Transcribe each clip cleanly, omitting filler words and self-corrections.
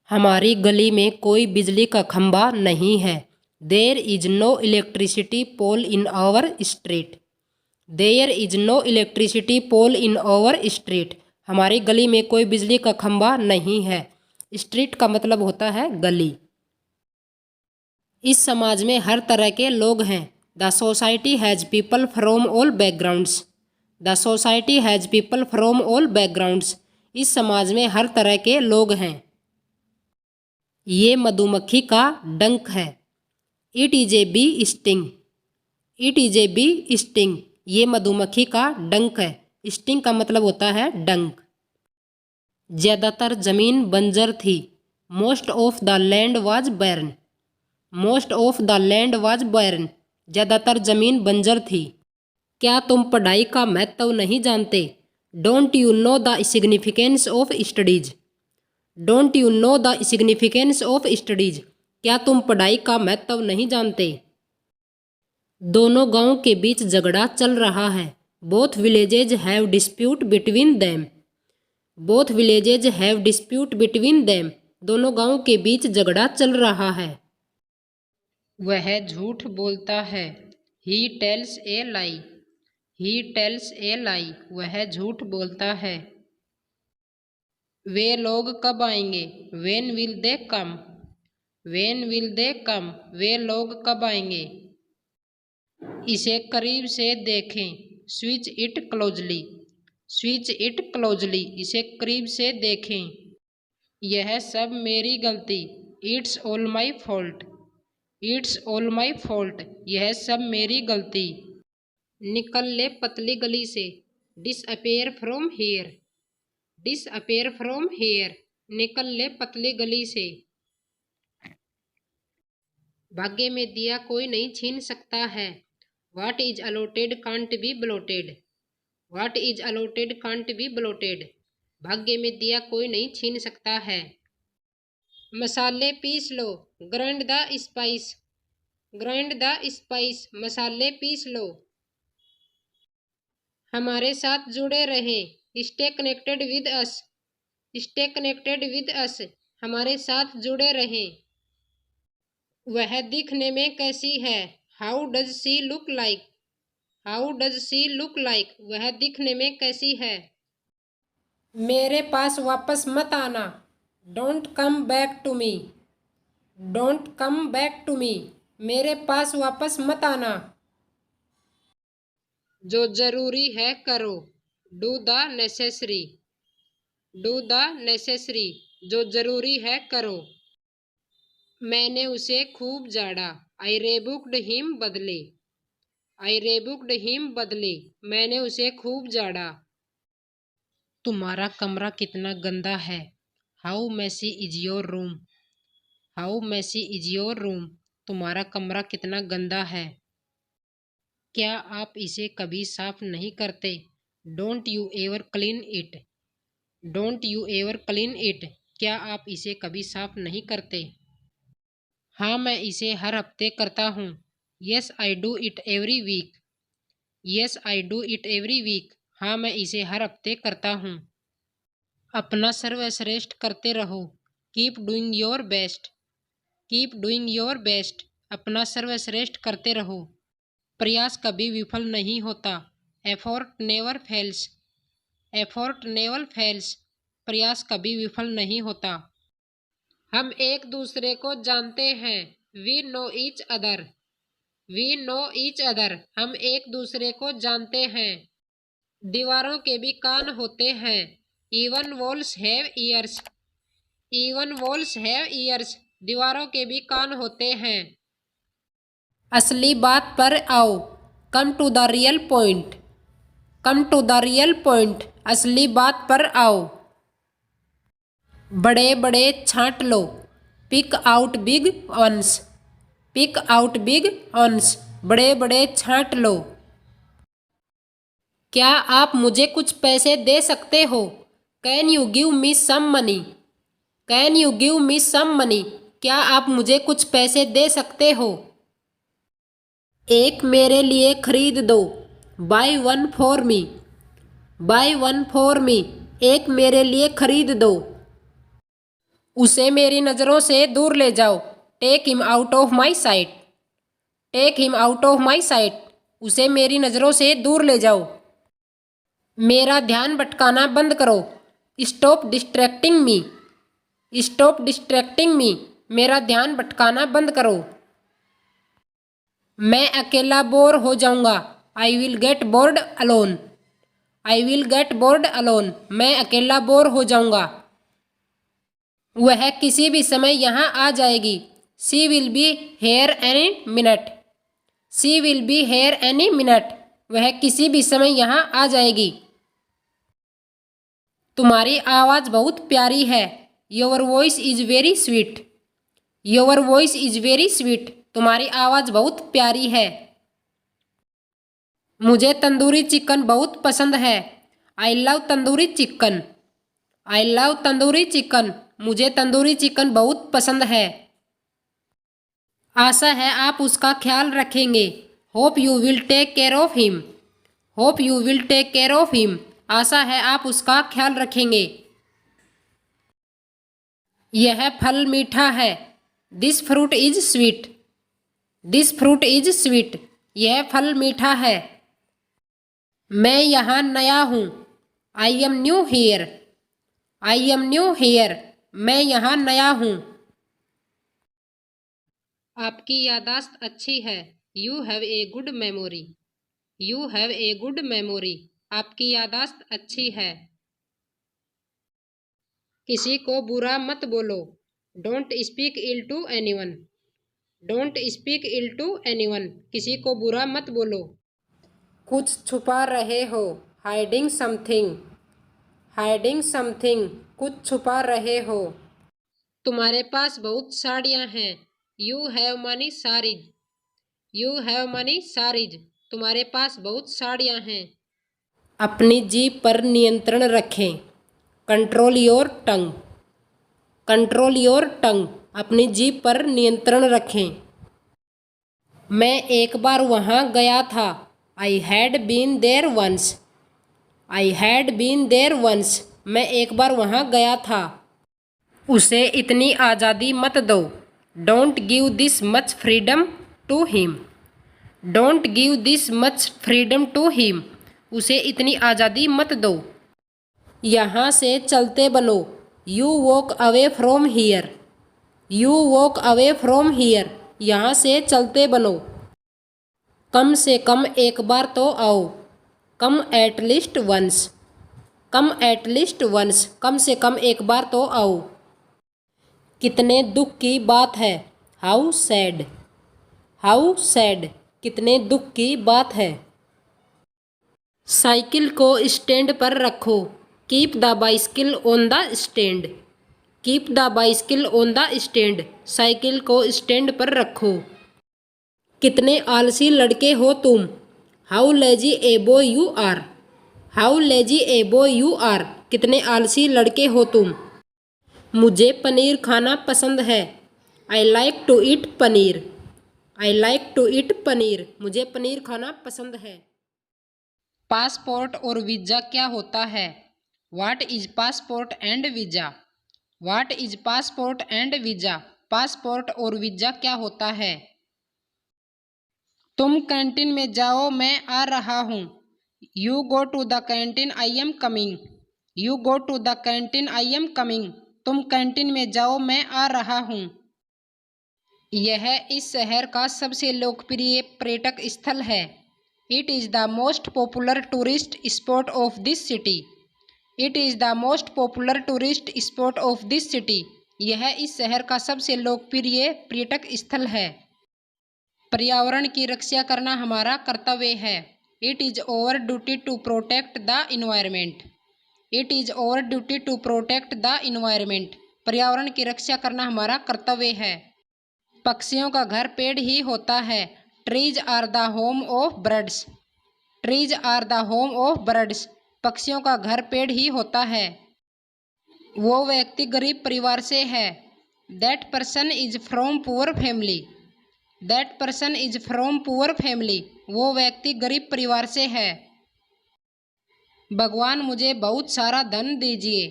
हमारी गली में कोई बिजली का खंभा नहीं है। There is no electricity pole in our street. There is no electricity pole in our street. हमारी गली में कोई बिजली का खंभा नहीं है। स्ट्रीट का मतलब होता है गली। इस समाज में हर तरह के लोग हैं। The society has people from all backgrounds. The society has people from all backgrounds. इस समाज में हर तरह के लोग हैं। ये मधुमक्खी का डंक है। It is a bee sting. It is a bee sting. ये मधुमक्खी का डंक है। स्टिंग का मतलब होता है डंक। ज़्यादातर जमीन बंजर थी। Most of the land was barren. Most of the land was barren. ज़्यादातर जमीन बंजर थी। क्या तुम पढ़ाई का महत्व नहीं जानते? Don't you know the significance of studies. Don't you know the significance of studies. क्या तुम पढ़ाई का महत्व नहीं जानते? दोनों गांव के बीच झगड़ा चल रहा है। Both villages have dispute between them. Both villages have dispute between them. दोनों गांव के बीच झगड़ा चल रहा है। वह झूठ बोलता है। He tells a lie. He tells a lie. वह झूठ बोलता है। वे लोग कब आएंगे? When will they come. When will they come. वे लोग कब आएंगे? इसे करीब से देखें। Switch it closely. Switch it closely. इसे करीब से देखें। यह सब मेरी गलती। It's all my fault. It's all my fault. यह सब मेरी गलती। निकल ले पतली गली से। Disappear from hair. Disappear from hair. निकल ले पतली गली से। भाग्य में दिया कोई नहीं छीन सकता है। What is allotted can't be blotted. What is allotted can't be blotted. भाग्य में दिया कोई नहीं छीन सकता है। मसाले पीस लो। Grind the spice. Grind the spice. मसाले पीस लो। हमारे साथ जुड़े रहें। Stay connected with us. Stay connected with us. हमारे साथ जुड़े रहें। वह दिखने में कैसी है? How does she look like. How does she look like. वह दिखने में कैसी है? मेरे पास वापस मत आना। Don't come back to me. Don't come back to me. मेरे पास वापस मत आना। जो जरूरी है करो। Do the necessary. Do the necessary. जो जरूरी है करो। मैंने उसे खूब झाड़ा। आई रेबुक्ड हिम बदले। आई रेबुक्ड हिम बदले। मैंने उसे खूब झाड़ा। तुम्हारा कमरा कितना गंदा है। How messy is your room. How messy is your room. तुम्हारा कमरा कितना गंदा है। क्या आप इसे कभी साफ नहीं करते? Don't you ever clean it. Don't you ever clean it. क्या आप इसे कभी साफ नहीं करते? हाँ, मैं इसे हर हफ्ते करता हूँ। Yes I do it every week. Yes I do it every week. हाँ, मैं इसे हर हफ्ते करता हूँ। अपना सर्वश्रेष्ठ करते रहो। Keep doing your best. Keep doing your best. अपना सर्वश्रेष्ठ करते रहो। प्रयास कभी विफल नहीं होता। Effort never fails. Effort never fails. प्रयास कभी विफल नहीं होता। हम एक दूसरे को जानते हैं। We know each other. We know each other. हम एक दूसरे को जानते हैं। दीवारों के भी कान होते हैं। Even walls have years. Even walls have years. दीवारों के भी कान होते हैं। असली बात पर आओ। Come to the real point. Come to the real point. असली बात पर आओ। बड़े बड़े छांट लो। Pick out big ones. Pick out big ones. बड़े बड़े छांट लो। क्या आप मुझे कुछ पैसे दे सकते हो? Can you give me some money. Can you give me some money. क्या आप मुझे कुछ पैसे दे सकते हो? एक मेरे लिए खरीद दो। By one for me. By one for me. एक मेरे लिए खरीद दो। उसे मेरी नज़रों से दूर ले जाओ। Take him out of my sight. Take him out of my sight. उसे मेरी नज़रों से दूर ले जाओ। मेरा ध्यान भटकाना बंद करो। स्टॉप डिस्ट्रैक्टिंग मी। स्टॉप डिस्ट्रैक्टिंग मी। मेरा ध्यान भटकाना बंद करो। मैं अकेला बोर हो जाऊंगा। I will get bored alone. I will get bored alone. मैं अकेला बोर हो जाऊंगा। वह किसी भी समय यहाँ आ जाएगी। She will be here any minute. She will be here any minute. वह किसी भी समय यहाँ आ जाएगी। तुम्हारी आवाज़ बहुत प्यारी है। Your voice is very sweet. Your voice is very sweet. तुम्हारी आवाज़ बहुत प्यारी है। मुझे तंदूरी चिकन बहुत पसंद है। I love tandoori chicken. I love tandoori chicken. मुझे तंदूरी चिकन बहुत पसंद है। आशा है आप उसका ख्याल रखेंगे। Hope you will take care of him. Hope you will take care of him. आशा है आप उसका ख्याल रखेंगे। यह फल मीठा है। This fruit is sweet. This fruit is sweet. यह फल मीठा है। मैं यहाँ नया हूँ। I am new here. I am new here. मैं यहाँ नया हूँ। आपकी यादाश्त अच्छी है। You have a good memory. You have a good memory. आपकी यादाश्त अच्छी है। किसी को बुरा मत बोलो। Don't speak ill to anyone. Don't speak ill to anyone. किसी को बुरा मत बोलो। कुछ छुपा रहे हो। Hiding something. Hiding something. कुछ छुपा रहे हो। तुम्हारे पास बहुत साड़ियाँ हैं। You have many saris. You have many saris. तुम्हारे पास बहुत साड़ियाँ हैं। अपनी जीभ पर नियंत्रण रखें। Control your tongue. Control your tongue. अपनी जीभ पर नियंत्रण रखें। मैं एक बार वहाँ गया था। I had been there once. I had been there once. मैं एक बार वहाँ गया था। उसे इतनी आज़ादी मत दो। Don't give this much freedom to him. Don't give this much freedom to him. उसे इतनी आज़ादी मत दो। यहाँ से चलते बनो। You walk away from here. You walk away from here. यहाँ से चलते बनो। कम से कम एक बार तो आओ। Come at least once. Come at least once. कम से कम एक बार तो आओ। कितने दुख की बात है। How sad. How sad. कितने दुख की बात है। साइकिल को स्टैंड पर रखो। Keep the bicycle on the stand. Keep the bicycle on the stand. Cycle को स्टैंड पर रखो। कितने आलसी लड़के हो तुम। How lazy a boy you are. How lazy a boy you are. कितने आलसी लड़के हो तुम। मुझे पनीर खाना पसंद है। I like to eat paneer. I like to eat paneer. मुझे पनीर खाना पसंद है। पासपोर्ट और वीज़ा क्या होता है। What is passport and visa. What is passport and visa. Passport और वीज़ा क्या होता है। तुम कैंटीन में जाओ मैं आ रहा हूँ। You go to the canteen I am coming. You go to the canteen I am coming. तुम कैंटीन में जाओ मैं आ रहा हूँ। यह इस शहर का सबसे लोकप्रिय पर्यटक स्थल है। It is the most popular tourist spot of this city. It is the most popular tourist spot of this city. यह इस शहर का सबसे लोकप्रिय पर्यटक स्थल है। पर्यावरण की रक्षा करना हमारा कर्तव्य है। It is our duty to protect the environment. It is our duty to protect the environment. पर्यावरण की रक्षा करना हमारा कर्तव्य है। पक्षियों का घर पेड़ ही होता है। Trees are the home of birds. Trees are the home of birds. पक्षियों का घर पेड़ ही होता है। वो व्यक्ति गरीब परिवार से है। That person is from poor family. That person is from poor family. वो व्यक्ति गरीब परिवार से है। भगवान मुझे बहुत सारा धन दीजिए।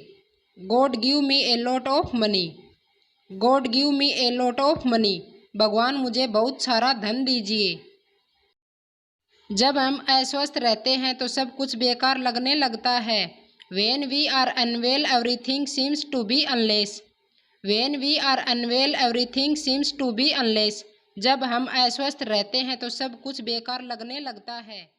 God give me a lot of money. God give me a lot of money. भगवान मुझे बहुत सारा धन दीजिए। जब हम अस्वस्थ रहते हैं तो सब कुछ बेकार लगने लगता है। When we are unwell, everything seems to be unless. When we are unwell, everything seems to be unless. जब हम अस्वस्थ रहते हैं तो सब कुछ बेकार लगने लगता है।